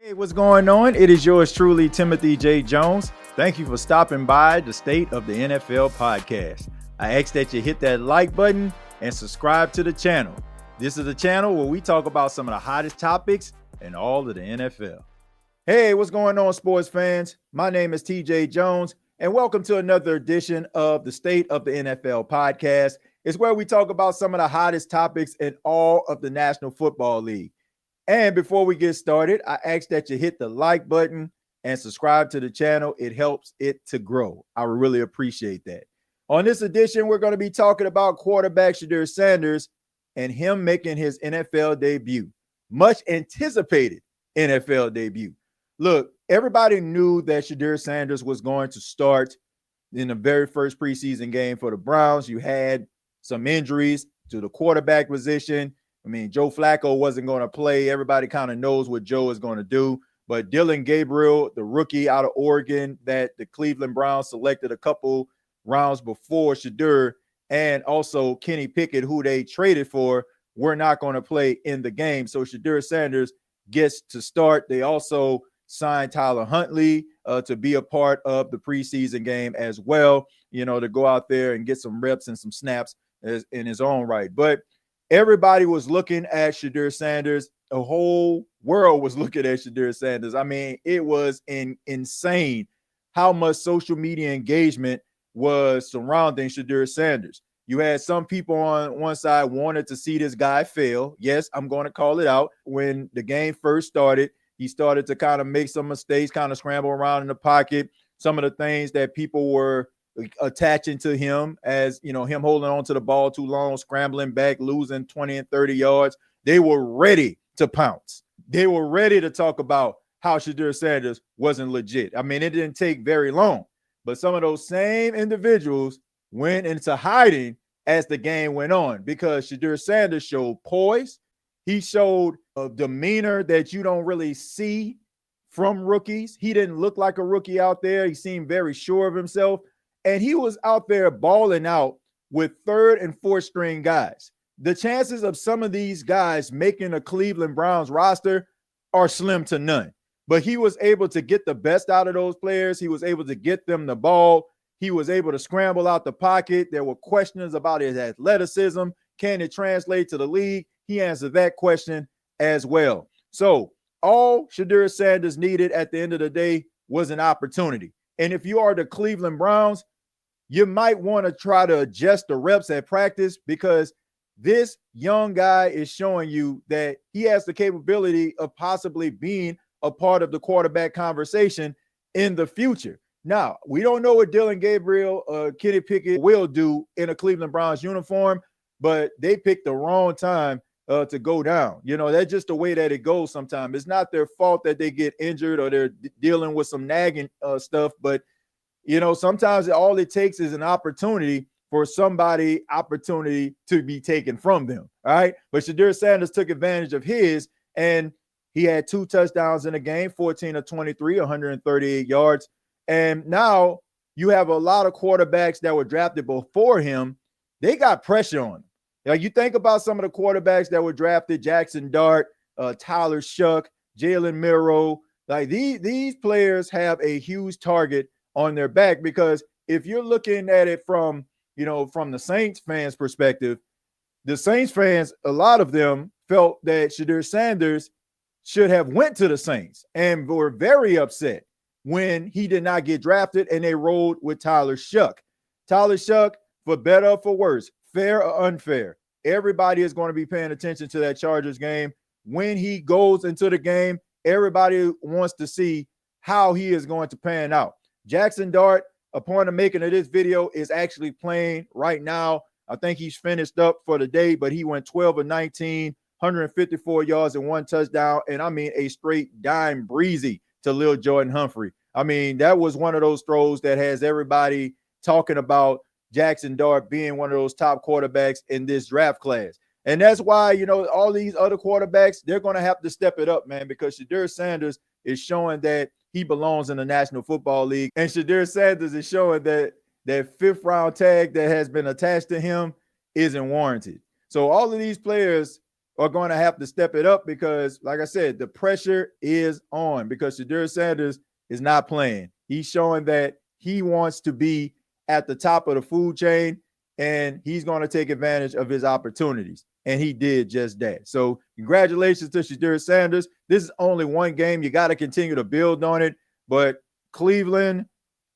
Hey, what's going on? It is yours truly, Timothy J. Jones. Thank you for stopping by the State of the NFL podcast. I ask that you hit that like button and subscribe to the channel. This is a channel where we talk about some of the hottest topics in all of the NFL. Hey, what's going on, sports fans? My name is TJ Jones, and welcome to another edition of the State of the NFL podcast. It's where we talk about some of the hottest topics in all of the National Football League. And before we get started, I ask that you hit the like button and subscribe to the channel. It helps it to grow. I really appreciate that. On this edition, we're going to be talking about quarterback Shedeur Sanders and him making his NFL debut. Much anticipated NFL debut. Look, everybody knew that Shedeur Sanders was going to start in the very first preseason game for the Browns. You had some injuries to the quarterback position. I mean, Joe Flacco wasn't going to play. Everybody kind of knows what Joe is going to do. But Dillon Gabriel, the rookie out of Oregon that the Cleveland Browns selected a couple rounds before Shedeur, and also Kenny Pickett, who they traded for, were not going to play in the game. So Shedeur Sanders gets to start. They also signed Tyler Huntley to be a part of the preseason game as well, to go out there and get some reps and some snaps in his own right. But everybody was looking at Shedeur Sanders. The whole world was looking at Shedeur Sanders. I mean, it was insane how much social media engagement was surrounding Shedeur Sanders. You had some people on one side wanted to see this guy fail. Yes, I'm going to call it out. When the game first started, he started to kind of make some mistakes, kind of scramble around in the pocket. Some of the things that people were attaching to him as, him holding on to the ball too long, scrambling back, losing 20 and 30 yards. They were ready to pounce. They were ready to talk about how Shedeur Sanders wasn't legit. I mean, it didn't take very long, but some of those same individuals went into hiding as the game went on because Shedeur Sanders showed poise. He showed a demeanor that you don't really see from rookies. He didn't look like a rookie out there. He seemed very sure of himself. And he was out there balling out with third and fourth string guys. The chances of some of these guys making a Cleveland Browns roster are slim to none. But he was able to get the best out of those players. He was able to get them the ball. He was able to scramble out the pocket. There were questions about his athleticism. Can it translate to the league? He answered that question as well. So all Shedeur Sanders needed at the end of the day was an opportunity. And if you are the Cleveland Browns, you might want to try to adjust the reps at practice because this young guy is showing you that he has the capability of possibly being a part of the quarterback conversation in the future. Now, we don't know what Dillon Gabriel, Kenny Pickett will do in a Cleveland Browns uniform, but they picked the wrong time to go down. That's just the way that it goes sometimes. It's not their fault that they get injured or they're dealing with some nagging stuff, but sometimes all it takes is an opportunity for opportunity to be taken from them. All right. But Shedeur Sanders took advantage of his, and he had 2 touchdowns in the game, 14 of 23, 138 yards. And now you have a lot of quarterbacks that were drafted before him. They got pressure on them. Like you think about some of the quarterbacks that were drafted, Jackson Dart, Tyler Shuck, Jalen Milroe. Like these players have a huge target on their back because if you're looking at it from the Saints fans' perspective, the Saints fans, a lot of them felt that Shedeur Sanders should have went to the Saints and were very upset when he did not get drafted and they rolled with Tyler Shuck. Tyler Shuck, for better or for worse, fair or unfair, everybody is going to be paying attention to that Chargers game. When he goes into the game, everybody wants to see how he is going to pan out. Jackson Dart, upon the making of this video, is actually playing right now. I think he's finished up for the day, but he went 12 of 19, 154 yards and 1 touchdown. And I mean, a straight dime breezy to Lil Jordan Humphrey. I mean, that was one of those throws that has everybody talking about Jackson Dart being one of those top quarterbacks in this draft class. And that's why, all these other quarterbacks, they're going to have to step it up, man, because Shedeur Sanders is showing that he belongs in the National Football League. And Shedeur Sanders is showing that 5th round tag that has been attached to him isn't warranted. So all of these players are going to have to step it up because, like I said, the pressure is on because Shedeur Sanders is not playing. He's showing that he wants to be at the top of the food chain, and he's going to take advantage of his opportunities. And he did just that. So congratulations to Shedeur Sanders. This is only one game. You got to continue to build on it. But Cleveland,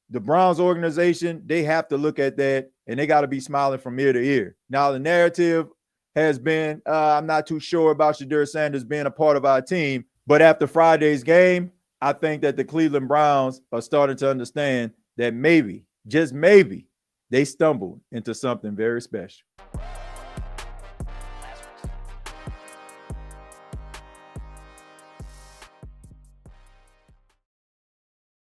the Browns organization, they have to look at that, and they got to be smiling from ear to ear. Now, the narrative has been, I'm not too sure about Shedeur Sanders being a part of our team. But after Friday's game, I think that the Cleveland Browns are starting to understand that maybe, just maybe, they stumbled into something very special.